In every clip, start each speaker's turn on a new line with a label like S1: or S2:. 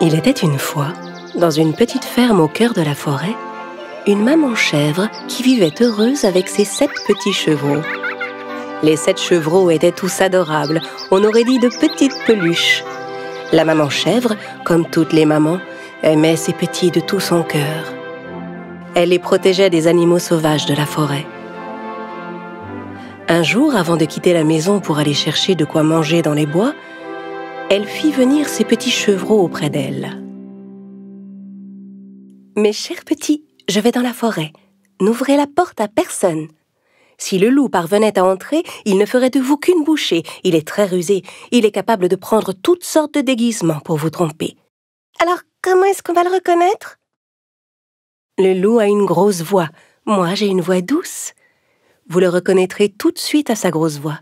S1: Il était une fois, dans une petite ferme au cœur de la forêt, une maman chèvre qui vivait heureuse avec ses 7 petits chevreaux. Les 7 chevreaux étaient tous adorables, on aurait dit de petites peluches. La maman chèvre, comme toutes les mamans, aimait ses petits de tout son cœur. Elle les protégeait des animaux sauvages de la forêt. Un jour, avant de quitter la maison pour aller chercher de quoi manger dans les bois, elle fit venir ses petits chevreaux auprès d'elle. « Mes chers petits, je vais dans la forêt. N'ouvrez la porte à personne. Si le loup parvenait à entrer, il ne ferait de vous qu'une bouchée. Il est très rusé. Il est capable de prendre toutes sortes de déguisements pour vous tromper. Alors, comment est-ce qu'on va le reconnaître? Le loup a une grosse voix. Moi, j'ai une voix douce. Vous le reconnaîtrez tout de suite à sa grosse voix. »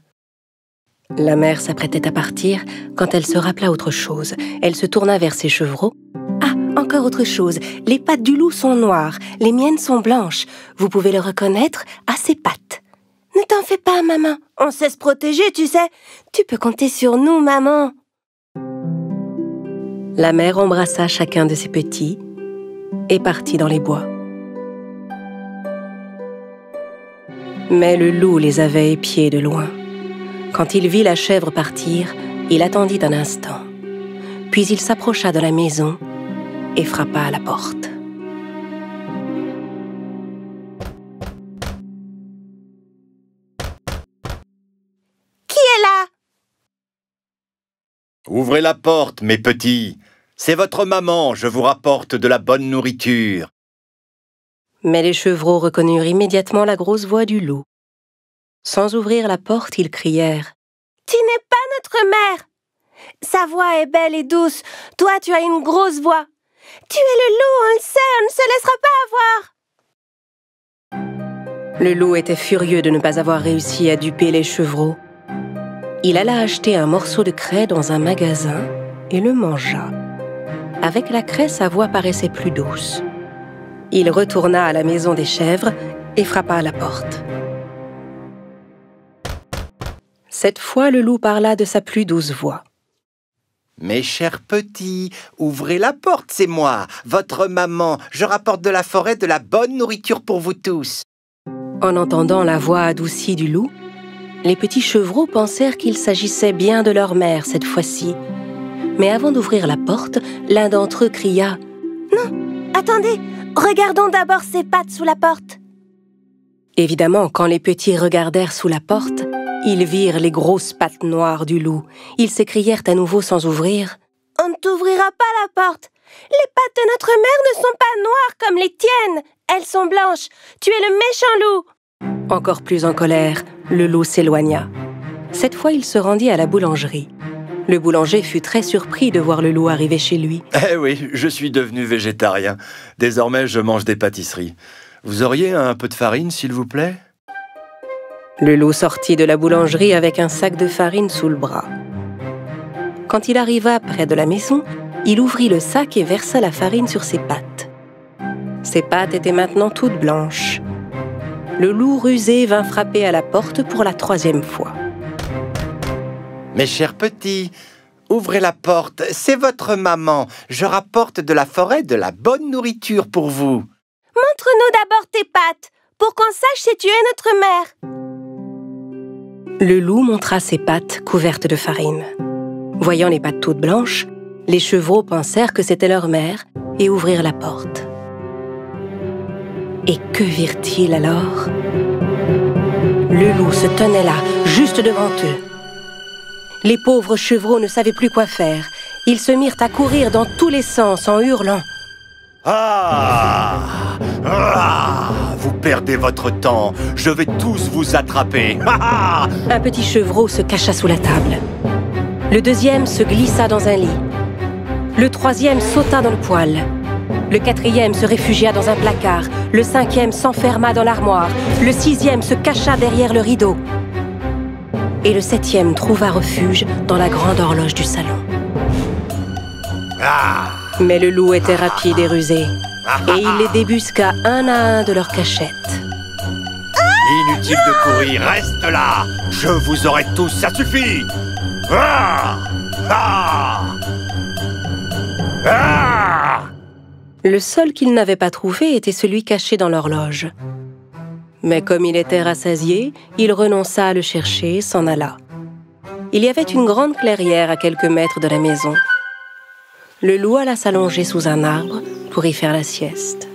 S1: La mère s'apprêtait à partir quand elle se rappela autre chose. Elle se tourna vers ses chevreaux. « Ah, encore autre chose. Les pattes du loup sont noires. Les miennes sont blanches. Vous pouvez le reconnaître à ses pattes. » « Ne t'en fais pas, maman. On sait se protéger, tu sais. Tu peux compter sur nous, maman. » La mère embrassa chacun de ses petits et partit dans les bois. Mais le loup les avait épiés de loin. Quand il vit la chèvre partir, il attendit un instant. Puis il s'approcha de la maison et frappa à la porte. « Qui est là ?»«
S2: Ouvrez la porte, mes petits. C'est votre maman, je vous rapporte de la bonne nourriture. »
S1: Mais les chevreaux reconnurent immédiatement la grosse voix du loup. Sans ouvrir la porte, ils crièrent « Tu n'es pas notre mère! Sa voix est belle et douce. Toi, tu as une grosse voix. Tu es le loup, on le sait, on ne se laissera pas avoir. » Le loup était furieux de ne pas avoir réussi à duper les chevreaux. Il alla acheter un morceau de craie dans un magasin et le mangea. Avec la craie, sa voix paraissait plus douce. Il retourna à la maison des chèvres et frappa à la porte. Cette fois, le loup parla de sa plus douce voix.
S2: « Mes chers petits, ouvrez la porte, c'est moi, votre maman. Je rapporte de la forêt de la bonne nourriture pour vous tous. »
S1: En entendant la voix adoucie du loup, les petits chevreaux pensèrent qu'il s'agissait bien de leur mère cette fois-ci. Mais avant d'ouvrir la porte, l'un d'entre eux cria « Non, attendez, regardons d'abord ses pattes sous la porte. » Évidemment, quand les petits regardèrent sous la porte, ils virent les grosses pattes noires du loup. Ils s'écrièrent à nouveau sans ouvrir « On ne t'ouvrira pas la porte. Les pattes de notre mère ne sont pas noires comme les tiennes. Elles sont blanches. Tu es le méchant loup. » Encore plus en colère, le loup s'éloigna. Cette fois, il se rendit à la boulangerie. Le boulanger fut très surpris de voir le loup arriver chez lui.
S2: « Eh oui, je suis devenu végétarien. Désormais, je mange des pâtisseries. Vous auriez un peu de farine, s'il vous plaît ?»
S1: Le loup sortit de la boulangerie avec un sac de farine sous le bras. Quand il arriva près de la maison, il ouvrit le sac et versa la farine sur ses pattes. Ses pattes étaient maintenant toutes blanches. Le loup rusé vint frapper à la porte pour la 3e fois.
S2: « Mes chers petits, ouvrez la porte, c'est votre maman. Je rapporte de la forêt de la bonne nourriture pour vous. »
S1: « Montre-nous d'abord tes pattes, pour qu'on sache si tu es notre mère. » Le loup montra ses pattes couvertes de farine. Voyant les pattes toutes blanches, les chevreaux pensèrent que c'était leur mère et ouvrirent la porte. Et que virent-ils alors? Le loup se tenait là, juste devant eux. Les pauvres chevreaux ne savaient plus quoi faire. Ils se mirent à courir dans tous les sens en hurlant.
S2: « Ah! Ah! Vous perdez votre temps. Je vais tous vous attraper. Ah! »
S1: Un petit chevreau se cacha sous la table. Le 2e se glissa dans un lit. Le 3e sauta dans le poêle. Le 4e se réfugia dans un placard. Le 5e s'enferma dans l'armoire. Le 6e se cacha derrière le rideau. Et le 7e trouva refuge dans la grande horloge du salon. Mais le loup était rapide et rusé. Et il les débusqua un à un de leurs cachettes.
S2: Inutile de courir, reste là. Je vous aurai tous, ça suffit. Ah! Ah! Ah!
S1: Le seul qu'il n'avait pas trouvé était celui caché dans l'horloge. Mais comme il était rassasié, il renonça à le chercher et s'en alla. Il y avait une grande clairière à quelques mètres de la maison. Le loup alla s'allonger sous un arbre pour y faire la sieste.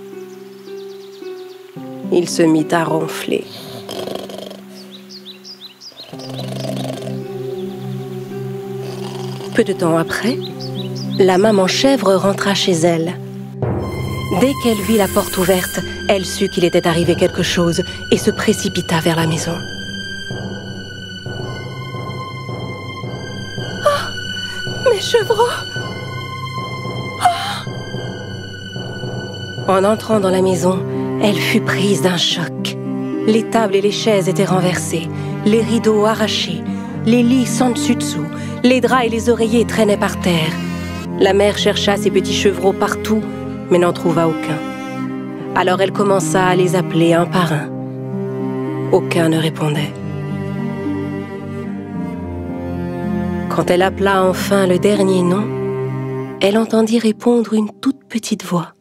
S1: Il se mit à ronfler. Peu de temps après, la maman chèvre rentra chez elle. Dès qu'elle vit la porte ouverte, elle sut qu'il était arrivé quelque chose et se précipita vers la maison. Oh, mes chevreaux! Oh! En entrant dans la maison, elle fut prise d'un choc. Les tables et les chaises étaient renversées, les rideaux arrachés, les lits sans dessus-dessous, les draps et les oreillers traînaient par terre. La mère chercha ses petits chevreaux partout, mais n'en trouva aucun. Alors elle commença à les appeler un par un. Aucun ne répondait. Quand elle appela enfin le dernier nom, elle entendit répondre une toute petite voix.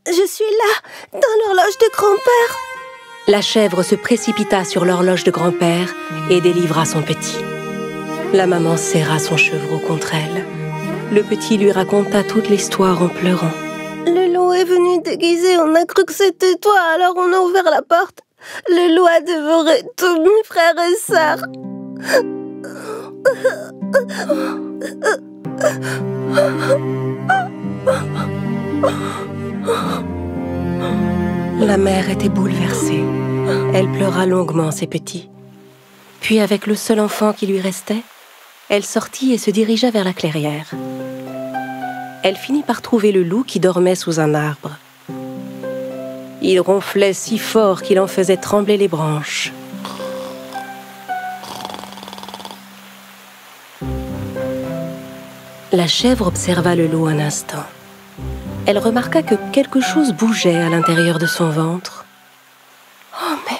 S3: « Je suis là, dans l'horloge de grand-père !»
S1: La chèvre se précipita sur l'horloge de grand-père et délivra son petit. La maman serra son chevreau contre elle. Le petit lui raconta toute l'histoire en pleurant.
S3: Le loup est venu déguisé, on a cru que c'était toi, alors on a ouvert la porte. Le loup a dévoré tous mes frères et sœurs.
S1: La mère était bouleversée. Elle pleura longuement ses petits. Puis, avec le seul enfant qui lui restait, elle sortit et se dirigea vers la clairière. Elle finit par trouver le loup qui dormait sous un arbre. Il ronflait si fort qu'il en faisait trembler les branches. La chèvre observa le loup un instant. Elle remarqua que quelque chose bougeait à l'intérieur de son ventre. « Oh, mais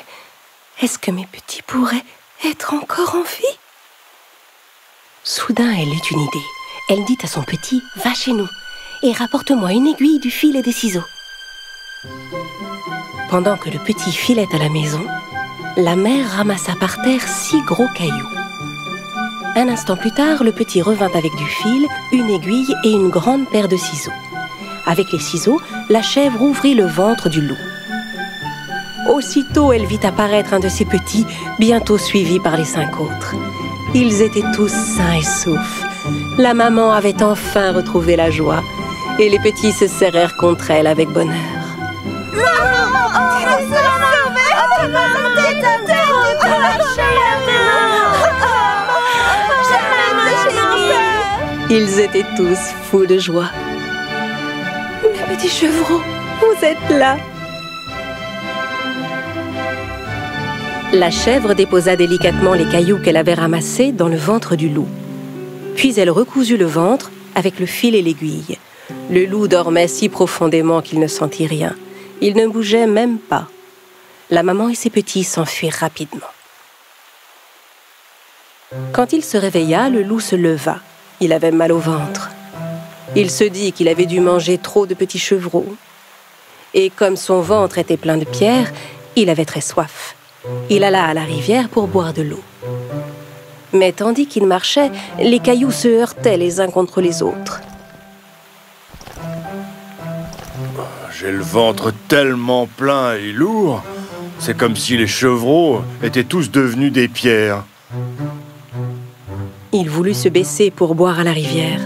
S1: est-ce que mes petits pourraient être encore en vie ?» Soudain, elle eut une idée. Elle dit à son petit « Va chez nous et rapporte-moi une aiguille, du fil et des ciseaux. » Pendant que le petit filait à la maison, la mère ramassa par terre 6 gros cailloux. Un instant plus tard, le petit revint avec du fil, une aiguille et une grande paire de ciseaux. Avec les ciseaux, la chèvre ouvrit le ventre du loup. Aussitôt, elle vit apparaître un de ses petits, bientôt suivi par les 5 autres. Ils étaient tous sains et saufs. La maman avait enfin retrouvé la joie, et les petits se serrèrent contre elle avec bonheur. Ils étaient tous fous de joie. Mes petits chevreaux, vous êtes là. La chèvre déposa délicatement les cailloux qu'elle avait ramassés dans le ventre du loup. Puis elle recousit le ventre avec le fil et l'aiguille. Le loup dormait si profondément qu'il ne sentit rien. Il ne bougeait même pas. La maman et ses petits s'enfuirent rapidement. Quand il se réveilla, le loup se leva. Il avait mal au ventre. Il se dit qu'il avait dû manger trop de petits chevreaux. Et comme son ventre était plein de pierres, il avait très soif. Il alla à la rivière pour boire de l'eau. Mais tandis qu'il marchait, les cailloux se heurtaient les uns contre les autres.
S4: J'ai le ventre tellement plein et lourd. C'est comme si les chevreaux étaient tous devenus des pierres.
S1: Il voulut se baisser pour boire à la rivière.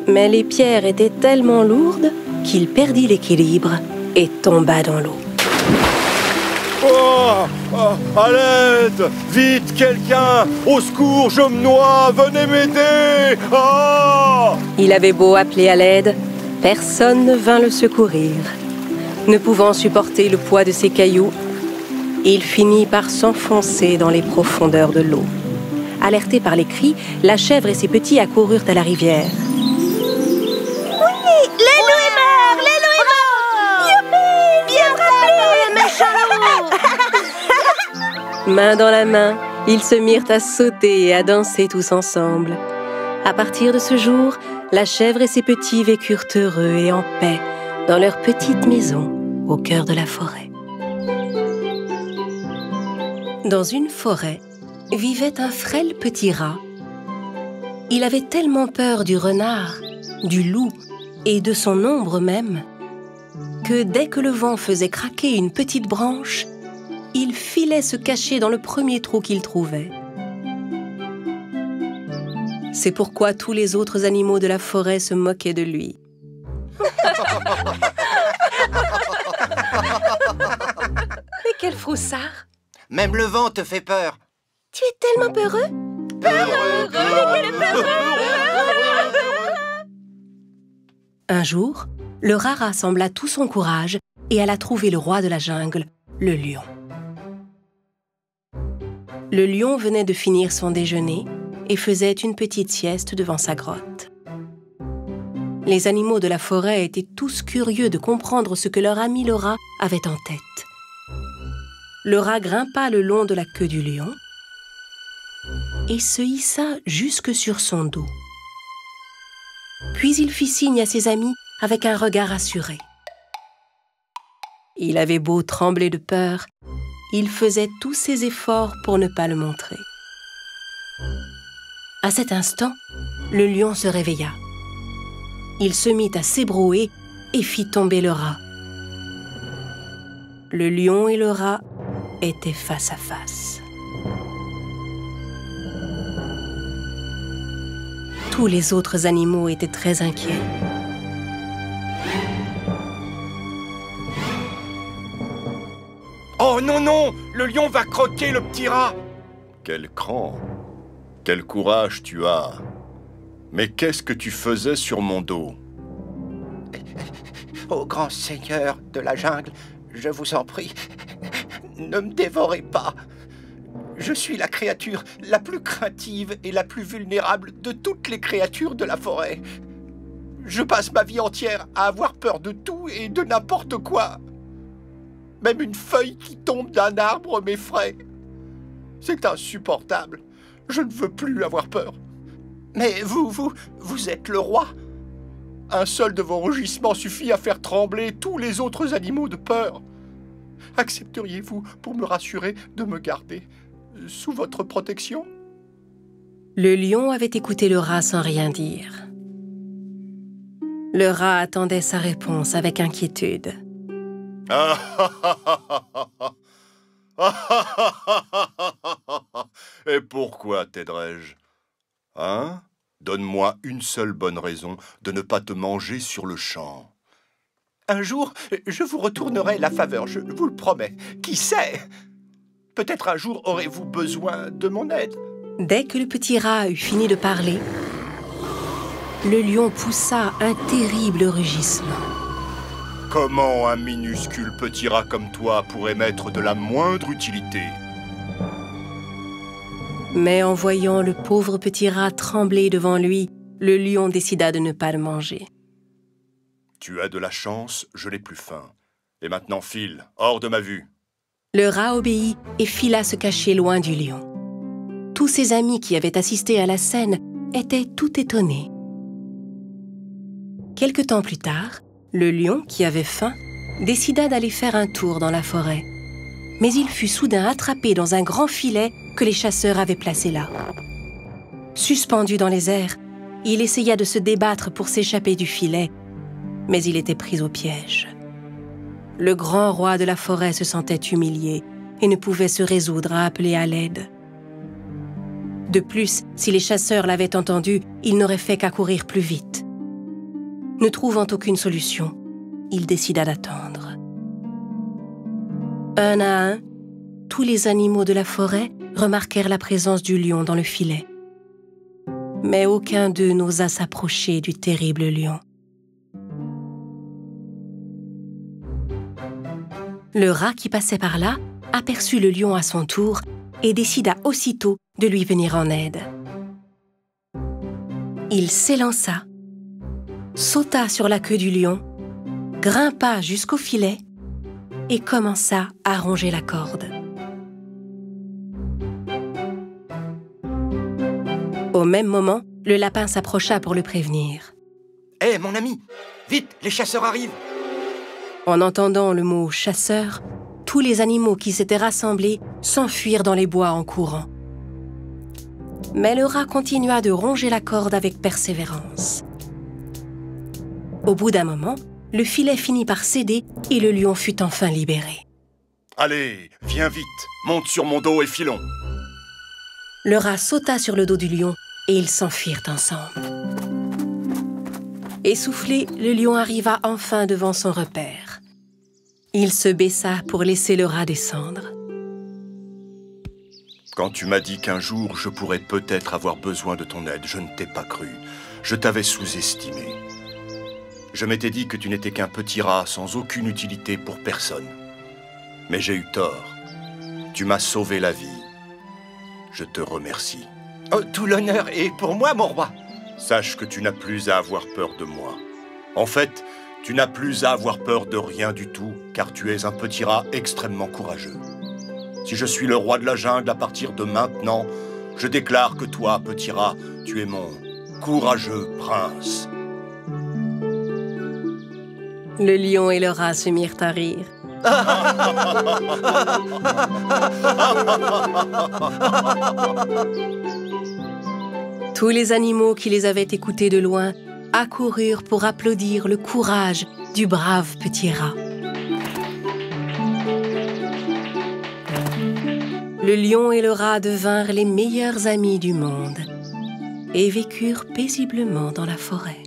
S1: Mais les pierres étaient tellement lourdes qu'il perdit l'équilibre et tomba dans l'eau.
S4: Oh, oh, à l'aide! Vite, quelqu'un! Au secours, je me noie! Venez m'aider! Oh!
S1: Il avait beau appeler à l'aide, personne ne vint le secourir. Ne pouvant supporter le poids de ses cailloux, il finit par s'enfoncer dans les profondeurs de l'eau. Alertés par les cris, la chèvre et ses petits accoururent à la rivière.
S3: Oui, le loup est mort! Le loup est mort! Youpi! Bien rappelé, méchant loup!
S1: Main dans la main, ils se mirent à sauter et à danser tous ensemble. À partir de ce jour, la chèvre et ses petits vécurent heureux et en paix, dans leur petite maison au cœur de la forêt. Dans une forêt vivait un frêle petit rat. Il avait tellement peur du renard, du loup et de son ombre même, que dès que le vent faisait craquer une petite branche, il filait se cacher dans le premier trou qu'il trouvait. C'est pourquoi tous les autres animaux de la forêt se moquaient de lui. Mais quel froussard!
S2: Même le vent te fait peur.
S3: Tu es tellement peureux.
S1: Un jour, le rat rassembla tout son courage et alla trouver le roi de la jungle, le lion. Le lion venait de finir son déjeuner et faisait une petite sieste devant sa grotte. Les animaux de la forêt étaient tous curieux de comprendre ce que leur ami le rat avait en tête. Le rat grimpa le long de la queue du lion et se hissa jusque sur son dos. Puis il fit signe à ses amis avec un regard assuré. Il avait beau trembler de peur, il faisait tous ses efforts pour ne pas le montrer. À cet instant, le lion se réveilla. Il se mit à s'ébrouer et fit tomber le rat. Le lion et le rat étaient face à face. Tous les autres animaux étaient très inquiets.
S4: Oh non, non! Le lion va croquer le petit rat!
S5: Quel cran! Quel courage tu as! Mais qu'est-ce que tu faisais sur mon dos?
S2: Ô grand seigneur de la jungle, je vous en prie, ne me dévorez pas. Je suis la créature la plus craintive et la plus vulnérable de toutes les créatures de la forêt. Je passe ma vie entière à avoir peur de tout et de n'importe quoi. Même une feuille qui tombe d'un arbre m'effraie. C'est insupportable. Je ne veux plus avoir peur. Mais vous êtes le roi. Un seul de vos rugissements suffit à faire trembler tous les autres animaux de peur. Accepteriez-vous, pour me rassurer, de me garder sous votre protection?
S1: Le lion avait écouté le rat sans rien dire. Le rat attendait sa réponse avec inquiétude.
S5: Et pourquoi t'aiderais-je? Hein? Donne-moi une seule bonne raison de ne pas te manger sur le champ.
S2: Un jour, je vous retournerai la faveur, je vous le promets. Qui sait? Peut-être un jour aurez-vous besoin de mon aide.
S1: Dès que le petit rat eut fini de parler, le lion poussa un terrible rugissement.
S5: Comment un minuscule petit rat comme toi pourrait m'être de la moindre utilité?
S1: Mais en voyant le pauvre petit rat trembler devant lui, le lion décida de ne pas le manger.
S5: Tu as de la chance, je n'ai plus faim. Et maintenant file, hors de ma vue.
S1: Le rat obéit et fila se cacher loin du lion. Tous ses amis qui avaient assisté à la scène étaient tout étonnés. Quelque temps plus tard, le lion, qui avait faim, décida d'aller faire un tour dans la forêt. Mais il fut soudain attrapé dans un grand filet que les chasseurs avaient placé là. Suspendu dans les airs, il essaya de se débattre pour s'échapper du filet, mais il était pris au piège. Le grand roi de la forêt se sentait humilié et ne pouvait se résoudre à appeler à l'aide. De plus, si les chasseurs l'avaient entendu, il n'aurait fait qu'accourir plus vite. Ne trouvant aucune solution, il décida d'attendre. Un à un, tous les animaux de la forêt remarquèrent la présence du lion dans le filet. Mais aucun d'eux n'osa s'approcher du terrible lion. Le rat qui passait par là aperçut le lion à son tour et décida aussitôt de lui venir en aide. Il s'élança, sauta sur la queue du lion, grimpa jusqu'au filet et commença à ronger la corde. Au même moment, le lapin s'approcha pour le prévenir.
S2: Hé, mon ami, vite, les chasseurs arrivent.
S1: En entendant le mot « chasseur », tous les animaux qui s'étaient rassemblés s'enfuirent dans les bois en courant. Mais le rat continua de ronger la corde avec persévérance. Au bout d'un moment, le filet finit par céder et le lion fut enfin libéré.
S5: Allez, viens vite, monte sur mon dos et filons.
S1: Le rat sauta sur le dos du lion et ils s'enfuirent ensemble. Essoufflé, le lion arriva enfin devant son repère. Il se baissa pour laisser le rat descendre.
S5: Quand tu m'as dit qu'un jour je pourrais peut-être avoir besoin de ton aide, je ne t'ai pas cru. Je t'avais sous-estimé. Je m'étais dit que tu n'étais qu'un petit rat sans aucune utilité pour personne. Mais j'ai eu tort. Tu m'as sauvé la vie. Je te remercie.
S2: Oh, tout l'honneur est pour moi, mon roi.
S5: Sache que tu n'as plus à avoir peur de moi. En fait, tu n'as plus à avoir peur de rien du tout, car tu es un petit rat extrêmement courageux. Si je suis le roi de la jungle à partir de maintenant, je déclare que toi, petit rat, tu es mon courageux prince.
S1: Le lion et le rat se mirent à rire. Tous les animaux qui les avaient écoutés de loin accoururent pour applaudir le courage du brave petit rat. Le lion et le rat devinrent les meilleurs amis du monde et vécurent paisiblement dans la forêt.